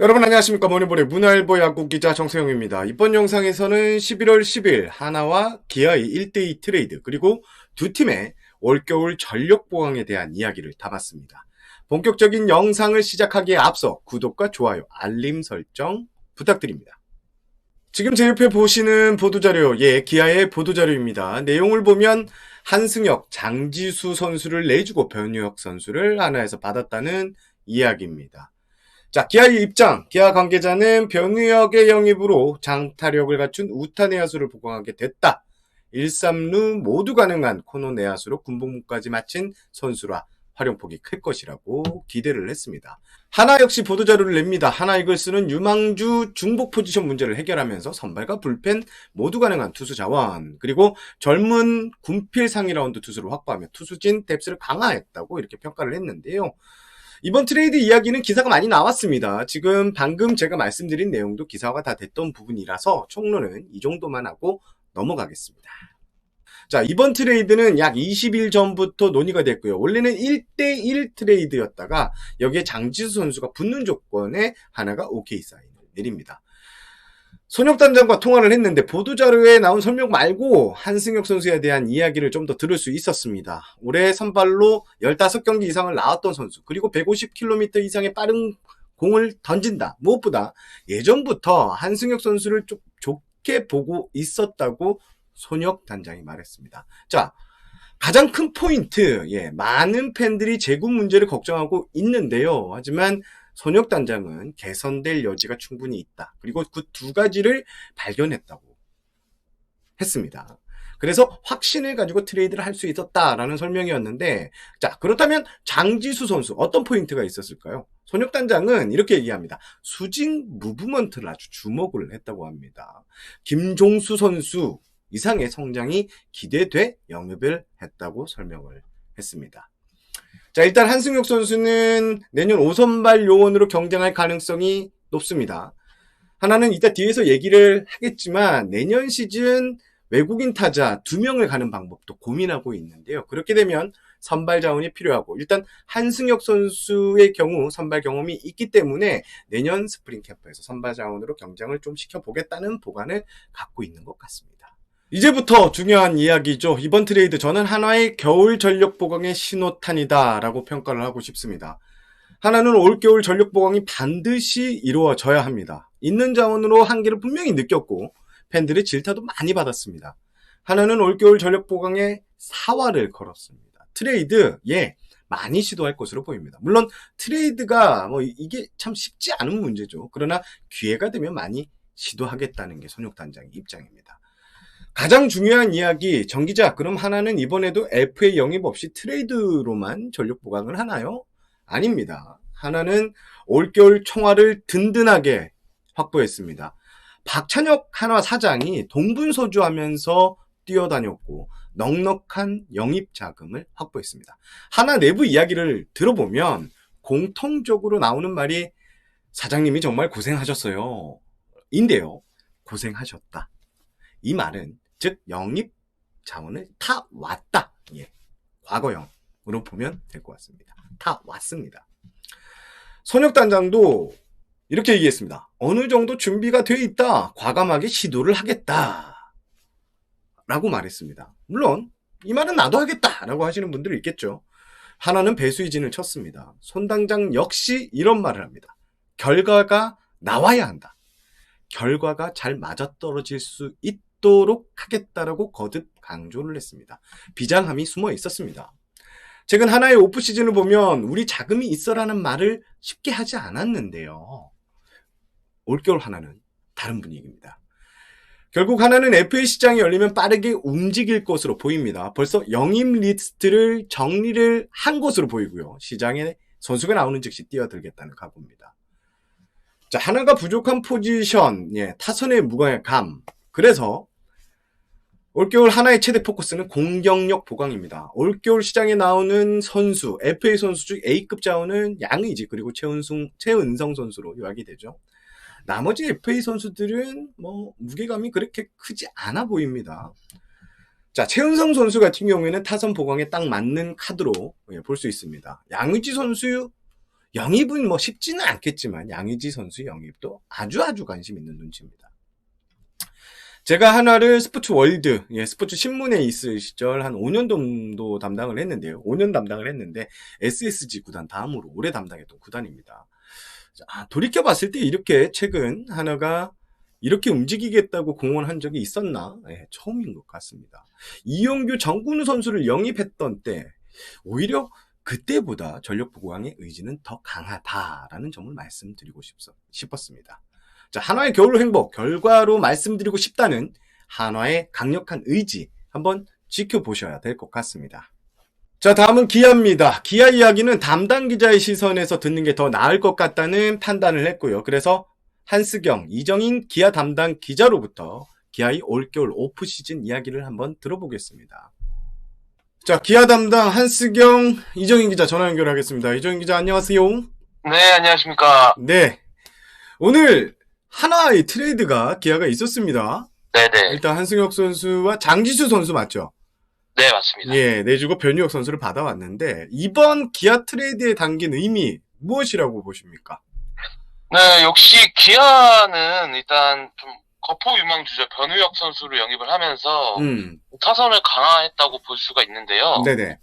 여러분 안녕하십니까. 머니볼의 문화일보 야구 기자 정세영입니다. 이번 영상에서는 11월 10일 하나와 기아의 1대2 트레이드 그리고 두 팀의 올겨울 전력 보강에 대한 이야기를 담았습니다. 본격적인 영상을 시작하기에 앞서 구독과 좋아요, 알림 설정 부탁드립니다. 지금 제 옆에 보시는 보도자료, 기아의 보도자료입니다. 내용을 보면 한승혁, 장지수 선수를 내주고 변유혁 선수를 하나에서 받았다는 이야기입니다. 자, 기아의 입장. 기아 관계자는 변우혁의 영입으로 장타력을 갖춘 우타 내야수를 보강하게 됐다. 1, 3루 모두 가능한 코너 내야수로 군복무까지 마친 선수라 활용폭이 클 것이라고 기대를 했습니다. 하나 역시 보도자료를 냅니다. 하나 이글스는 유망주 중복 포지션 문제를 해결하면서 선발과 불펜 모두 가능한 투수 자원, 그리고 젊은 군필 상위 라운드 투수를 확보하며 투수진 뎁스를 강화했다고 이렇게 평가를 했는데요. 이번 트레이드 이야기는 기사가 많이 나왔습니다. 지금 방금 제가 말씀드린 내용도 기사화가 다 됐던 부분이라서 총론은 이 정도만 하고 넘어가겠습니다. 자, 이번 트레이드는 약 20일 전부터 논의가 됐고요. 원래는 1대1 트레이드였다가 여기에 장지수 선수가 붙는 조건에 하나가 오케이 사인을 내립니다. 손혁단장과 통화를 했는데 보도자료에 나온 설명 말고 한승혁 선수에 대한 이야기를 좀 더 들을 수 있었습니다. 올해 선발로 15경기 이상을 나왔던 선수, 그리고 150km 이상의 빠른 공을 던진다. 무엇보다 예전부터 한승혁 선수를 좀 좋게 보고 있었다고 손혁단장이 말했습니다. 자, 가장 큰 포인트, 많은 팬들이 제구 문제를 걱정하고 있는데요. 하지만 손혁단장은 개선될 여지가 충분히 있다. 그리고 그 두 가지를 발견했다고 했습니다. 그래서 확신을 가지고 트레이드를 할 수 있었다라는 설명이었는데, 자, 그렇다면 장지수 선수 어떤 포인트가 있었을까요? 손혁단장은 이렇게 얘기합니다. 수직 무브먼트를 아주 주목을 했다고 합니다. 김종수 선수 이상의 성장이 기대돼 영입을 했다고 설명을 했습니다. 자, 일단 한승혁 선수는 내년 5선발 요원으로 경쟁할 가능성이 높습니다. 하나는 이따 뒤에서 얘기를 하겠지만 내년 시즌 외국인 타자 2명을 가는 방법도 고민하고 있는데요. 그렇게 되면 선발 자원이 필요하고, 일단 한승혁 선수의 경우 선발 경험이 있기 때문에 내년 스프링 캠프에서 선발 자원으로 경쟁을 좀 시켜보겠다는 보관을 갖고 있는 것 같습니다. 이제부터 중요한 이야기죠. 이번 트레이드, 저는 한화의 겨울 전력 보강의 신호탄이다 라고 평가를 하고 싶습니다. 하나는 올겨울 전력 보강이 반드시 이루어져야 합니다. 있는 자원으로 한계를 분명히 느꼈고 팬들의 질타도 많이 받았습니다. 하나는 올겨울 전력 보강에 사활을 걸었습니다. 트레이드, 많이 시도할 것으로 보입니다. 물론 트레이드가 이게 참 쉽지 않은 문제죠. 그러나 기회가 되면 많이 시도하겠다는 게 손혁단장의 입장입니다. 가장 중요한 이야기, 정기자, 그럼 하나는 이번에도 FA 영입 없이 트레이드로만 전력 보강을 하나요? 아닙니다. 하나는 올겨울 총알을 든든하게 확보했습니다. 박찬혁 한화 사장이 동분서주하면서 뛰어다녔고 넉넉한 영입 자금을 확보했습니다. 하나 내부 이야기를 들어보면 공통적으로 나오는 말이 사장님이 정말 고생하셨어요. 인데요. 고생하셨다. 이 말은 즉 영입 자원을 타 왔다. 과거형으로 보면 될 것 같습니다. 타 왔습니다. 손혁단장도 이렇게 얘기했습니다. 어느 정도 준비가 돼 있다. 과감하게 시도를 하겠다. 라고 말했습니다. 물론 이 말은 나도 하겠다 라고 하시는 분들이 있겠죠. 하나는 배수의 진을 쳤습니다. 손당장 역시 이런 말을 합니다. 결과가 나와야 한다. 결과가 잘 맞아떨어질 수 있도록 하겠다라고 거듭 강조를 했습니다. 비장함이 숨어 있었습니다. 최근 하나의 오프 시즌을 보면 우리 자금이 있어라는 말을 쉽게 하지 않았는데요. 올겨울 하나는 다른 분위기입니다. 결국 하나는 FA 시장이 열리면 빠르게 움직일 것으로 보입니다. 벌써 영입 리스트를 정리를 한 것으로 보이고요. 시장에 선수가 나오는 즉시 뛰어들겠다는 각오입니다. 자, 하나가 부족한 포지션, 타선의 무감. 그래서 올겨울 하나의 최대 포커스는 공격력 보강입니다. 올겨울 시장에 나오는 선수, FA 선수 중 A급 자원은 양의지 그리고 최은성 선수로 요약이 되죠. 나머지 FA 선수들은 무게감이 그렇게 크지 않아 보입니다. 자, 최은성 선수 같은 경우에는 타선 보강에 딱 맞는 카드로 볼 수 있습니다. 양의지 선수 영입은 뭐 쉽지는 않겠지만 양의지 선수 영입도 아주 관심 있는 눈치입니다. 제가 한화를 스포츠 월드, 스포츠 신문에 있을 시절 한 5년 정도 담당을 했는데요. 5년 담당을 했는데 SSG 구단 다음으로 오래 담당했던 구단입니다. 돌이켜봤을 때 이렇게 최근 한화가 이렇게 움직이겠다고 공언한 적이 있었나? 처음인 것 같습니다. 이용규, 정근우 선수를 영입했던 때 오히려 그때보다 전력 보강의 의지는 더 강하다라는 점을 말씀드리고 싶었습니다. 자, 한화의 겨울 행복 결과로 말씀드리고 싶다는 한화의 강력한 의지 한번 지켜보셔야 될 것 같습니다. 자, 다음은 기아입니다. 기아 이야기는 담당 기자의 시선에서 듣는 게 더 나을 것 같다는 판단을 했고요. 그래서 한스경, 이정인 기아 담당 기자로부터 기아의 올겨울 오프시즌 이야기를 한번 들어보겠습니다. 자, 기아 담당 한스경, 이정인 기자 전화 연결하겠습니다. 이정인 기자 안녕하세요. 네, 안녕하십니까. 네, 오늘 한화의 트레이드가 기아가 있었습니다. 네네. 일단 한승혁 선수와 장지수 선수 맞죠? 네, 맞습니다. 내주고 변유혁 선수를 받아왔는데 이번 기아 트레이드에 담긴 의미 무엇이라고 보십니까? 네, 역시 기아는 일단 좀 거포 유망주죠. 변우혁 선수를 영입을 하면서 타선을 강화했다고 볼 수가 있는데요. 네네.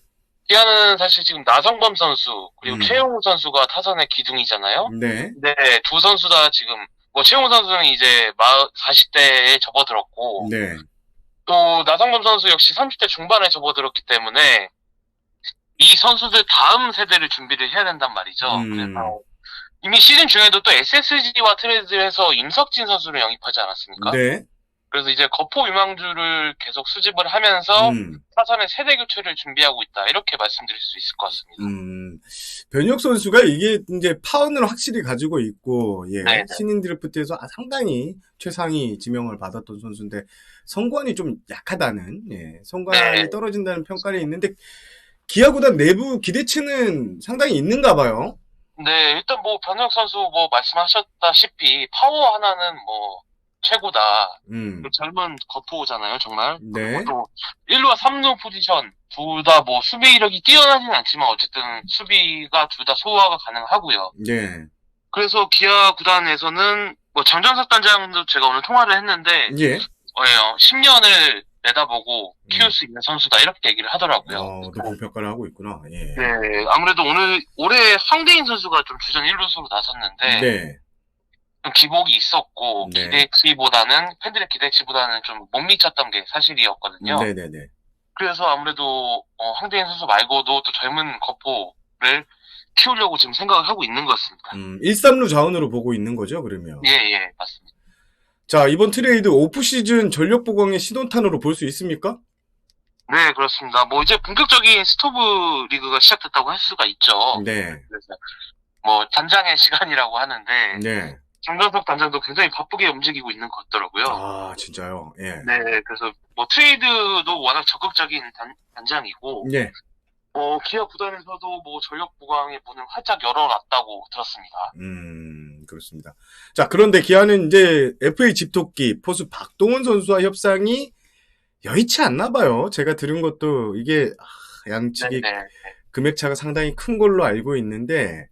기아는 사실 지금 나성범 선수 그리고 최용우 선수가 타선의 기둥이잖아요. 네. 네, 두 선수 다 지금 뭐 최용우 선수는 이제 40대에 접어들었고 네. 또 나성범 선수 역시 30대 중반에 접어들었기 때문에 이 선수들 다음 세대를 준비를 해야 된단 말이죠. 그래서 이미 시즌 중에도 또 SSG와 트레이드를 해서 임석진 선수를 영입하지 않았습니까? 네. 그래서 이제 거포 유망주를 계속 수집을 하면서 타선의 세대 교체를 준비하고 있다. 이렇게 말씀드릴 수 있을 것 같습니다. 변혁 선수가 이게 이제 파워는 확실히 가지고 있고, 네네. 신인 드래프트에서 상당히 최상위 지명을 받았던 선수인데 성관이 좀 약하다는, 성관이 떨어진다는 평가를 있는데 기아 구단 내부 기대치는 상당히 있는가 봐요. 네, 일단 뭐 변혁 선수 뭐 말씀하셨다시피 파워 하나는 뭐 최고다. 젊은 거포잖아요, 정말. 네. 또 1루와 3루 포지션 둘 다 뭐 수비력이 뛰어나지는 않지만 어쨌든 수비가 둘 다 소화가 가능하고요. 네. 그래서 기아 구단에서는 뭐 장정석 단장도 제가 오늘 통화를 했는데 10년을 내다보고 키울 수 있는 선수다 이렇게 얘기를 하더라고요. 높은 평가를 하고 있구나. 예. 네, 아무래도 올해 황대인 선수가 좀 주전 1루수로 나섰는데 네. 좀 기복이 있었고 팬들의 기대치보다는 좀 못 미쳤던 게 사실이었거든요. 네네네. 그래서 아무래도 황대인 선수 말고도 또 젊은 거포를 키우려고 지금 생각을 하고 있는 것 같습니다. 1, 3루 자원으로 보고 있는 거죠, 그러면? 예, 맞습니다. 자, 이번 트레이드 오프시즌 전력 보강의 신호탄으로 볼 수 있습니까? 네, 그렇습니다. 뭐 이제 본격적인 스토브 리그가 시작됐다고 할 수가 있죠. 네. 그래서 뭐 단장의 시간이라고 하는데 네. 장정석 단장도 굉장히 바쁘게 움직이고 있는 것 같더라고요. 아, 진짜요? 예. 네, 그래서 뭐 트레이드도 워낙 적극적인 단장이고, 기아 구단에서도 뭐 전력 보강의 문을 활짝 열어놨다고 들었습니다. 그렇습니다. 자, 그런데 기아는 이제 FA 집토끼 포수 박동원 선수와 협상이 여의치 않나 봐요. 제가 들은 것도 이게 양측이 금액차가 상당히 큰 걸로 알고 있는데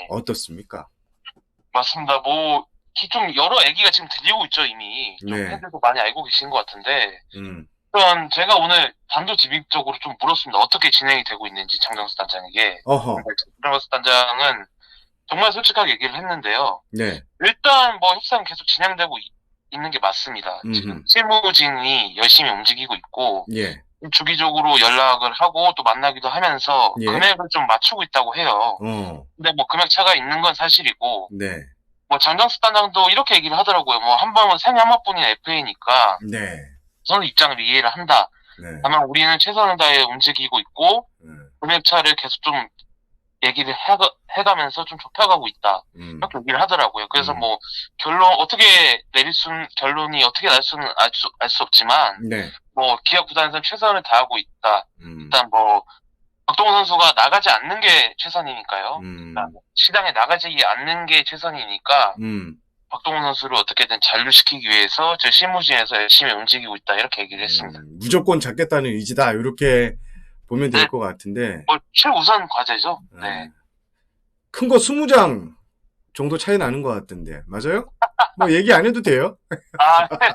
어떻습니까? 맞습니다. 뭐 좀 여러 얘기가 지금 들리고 있죠, 이미. 좀 팬들도 많이 알고 계신 것 같은데. 그럼 제가 오늘 단도직입적으로 좀 물었습니다. 어떻게 진행이 되고 있는지 장정수 단장에게. 장정수 단장은 정말 솔직하게 얘기를 했는데요. 네. 일단 뭐 협상 계속 진행되고 있는 게 맞습니다. 지금 실무진이 열심히 움직이고 있고 주기적으로 연락을 하고 또 만나기도 하면서 금액을 좀 맞추고 있다고 해요. 근데 뭐 금액 차가 있는 건 사실이고 뭐 장정수 단장도 이렇게 얘기를 하더라고요. 뭐 한 번은 생애 한 번뿐인 FA니까 선수 입장을 이해를 한다. 다만 우리는 최선을 다해 움직이고 있고 금액 차를 계속 좀 얘기를 해가면서 좀 좁혀가고 있다. 이렇게 얘기를 하더라고요. 그래서 뭐 결론이 어떻게 날 수는 알 수 없지만 뭐 기아 구단에서는 최선을 다하고 있다. 일단 뭐 박동원 선수가 나가지 않는 게 최선이니까요. 시장에 나가지 않는 게 최선이니까 박동원 선수를 어떻게든 잔류시키기 위해서 저 실무진에서 열심히 움직이고 있다 이렇게 얘기를 했습니다. 무조건 잡겠다는 의지다 이렇게 보면 될 것 같은데. 뭐 최우선 과제죠. 네. 큰 거 20장 정도 차이 나는 것 같던데. 맞아요? 뭐 얘기 안 해도 돼요? 아, 네.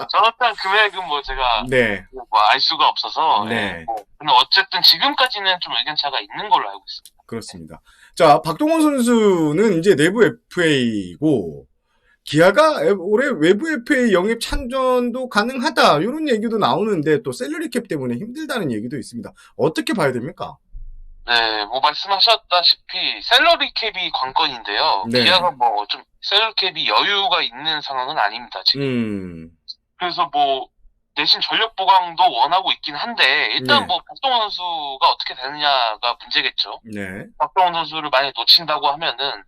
정확한 금액은 뭐 제가 네. 뭐 알 수가 없어서. 네. 근데 어쨌든 지금까지는 좀 의견차가 있는 걸로 알고 있습니다. 그렇습니다. 자, 박동원 선수는 이제 내부 FA고 기아가 올해 외부 FA 영입 찬전도 가능하다 이런 얘기도 나오는데 또 셀러리 캡 때문에 힘들다는 얘기도 있습니다. 어떻게 봐야 됩니까? 네, 뭐 말씀하셨다시피 셀러리 캡이 관건인데요. 네. 기아가 뭐 좀 셀러리 캡이 여유가 있는 상황은 아닙니다, 지금. 그래서 뭐 내신 전력 보강도 원하고 있긴 한데 일단 네. 뭐 박동원 선수가 어떻게 되느냐가 문제겠죠. 네. 박동원 선수를 만약 놓친다고 하면은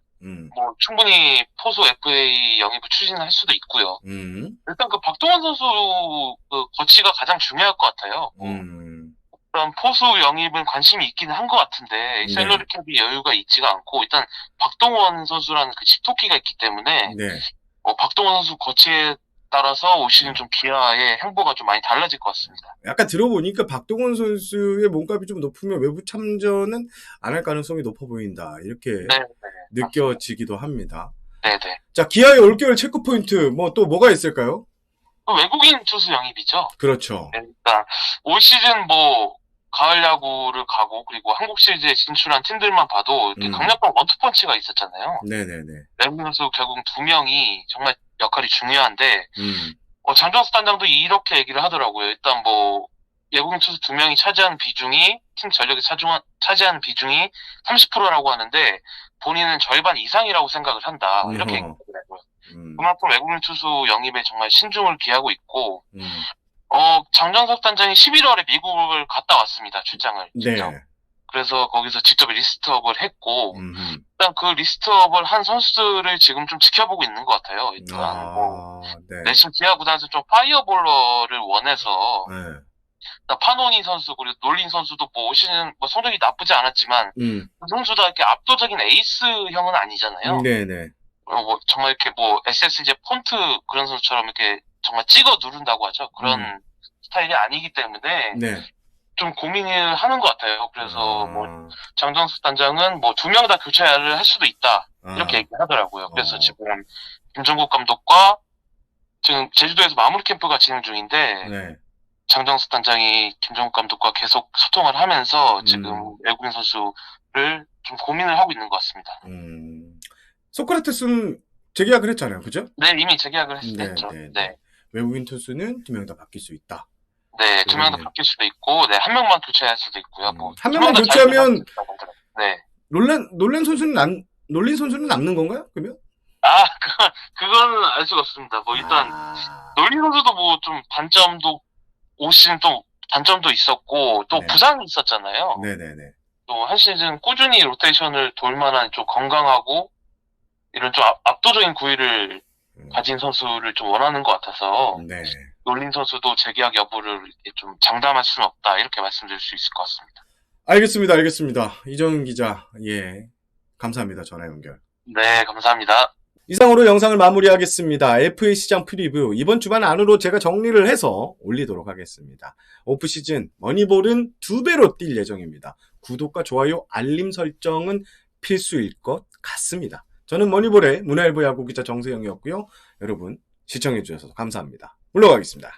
뭐 충분히 포수 FA 영입을 추진할 수도 있고요. 일단 그 박동원 선수 그 거치가 가장 중요할 것 같아요. 일단 포수 영입은 관심이 있기는 한 것 같은데 셀러리 캡이 여유가 있지가 않고 일단 박동원 선수라는 그 집토끼가 있기 때문에 네. 박동원 선수 거치에 따라서 올 시즌 좀 기아의 행보가 좀 많이 달라질 것 같습니다. 약간 들어보니까 박동원 선수의 몸값이 좀 높으면 외부 참전은 안 할 가능성이 높아 보인다. 이렇게 네네, 느껴지기도 합니다. 네네. 자, 기아의 올겨울 체크포인트 뭐 또 뭐가 있을까요? 외국인 투수 영입이죠. 그렇죠. 일단 올 시즌 뭐 가을 야구를 가고 그리고 한국 시리즈에 진출한 팀들만 봐도 강력한 원투펀치가 있었잖아요. 네네네. 외국인 선수 결국 2명이 정말 역할이 중요한데 장정수 단장도 이렇게 얘기를 하더라고요. 일단 뭐 외국인 투수 2명이 차지하는 비중이 팀 전력이 차지하는 비중이 30%라고 하는데 본인은 절반 이상이라고 생각을 한다. 이렇게 얘기하더라고요. 그만큼 외국인 투수 영입에 정말 신중을 기하고 있고 장정석 단장이 11월에 미국을 갔다 왔습니다. 출장을. 직접. 네. 그래서 거기서 직접 리스트업을 했고 일단 그 리스트업을 한 선수들을 지금 좀 지켜보고 있는 것 같아요. 일단 네. 내심 기아 구단에서 좀 파이어볼러를 원해서 파노니 선수 그리고 놀린 선수도 뭐 오시는 뭐 성적이 나쁘지 않았지만 그 선수도 이렇게 압도적인 에이스형은 아니잖아요. 네네. 뭐 정말 이렇게 뭐 SSG 폰트 그런 선수처럼 이렇게 정말 찍어 누른다고 하죠. 그런 스타일이 아니기 때문에 네. 좀 고민을 하는 것 같아요. 그래서 뭐 장정숙 단장은 뭐 2명 다 교체를 할 수도 있다 이렇게 얘기하더라고요. 그래서 지금 김종국 감독과 지금 제주도에서 마무리 캠프가 진행 중인데 네. 장정숙 단장이 김종국 감독과 계속 소통을 하면서 지금 외국인 선수를 좀 고민을 하고 있는 것 같습니다. 소크라테스는 재계약을 했잖아요, 그죠? 네, 이미 재계약을 했죠. 네. 외국인 투수는 2명 다 바뀔 수 있다. 네, 2명 다 바뀔 수도 있고, 네, 1명만 교체할 수도 있고요. 뭐 한 명만 교체하면 네. 놀란 선수는 놀린 선수는 남는 건가요? 그러면? 그건 알 수가 없습니다. 뭐 일단 놀린 선수도 뭐 좀 단점도 올 시즌 또 단점도 있었고 또 네. 부상이 있었잖아요. 네네네. 또 한 시즌 꾸준히 로테이션을 돌 만한 좀 건강하고 이런 좀 압도적인 구위를 가진 선수를 좀 원하는 것 같아서 네. 놀린 선수도 재계약 여부를 좀 장담할 수는 없다 이렇게 말씀드릴 수 있을 것 같습니다. 알겠습니다. 이정은 기자, 예, 감사합니다. 전화 연결. 네, 감사합니다. 이상으로 영상을 마무리하겠습니다. FA 시장 프리뷰 이번 주말 안으로 제가 정리를 해서 올리도록 하겠습니다. 오프시즌 머니볼은 2배로 뛸 예정입니다. 구독과 좋아요, 알림 설정은 필수일 것 같습니다. 저는 머니볼의 문화일보 야구기자 정세영이었고요. 여러분 시청해주셔서 감사합니다. 물러가겠습니다.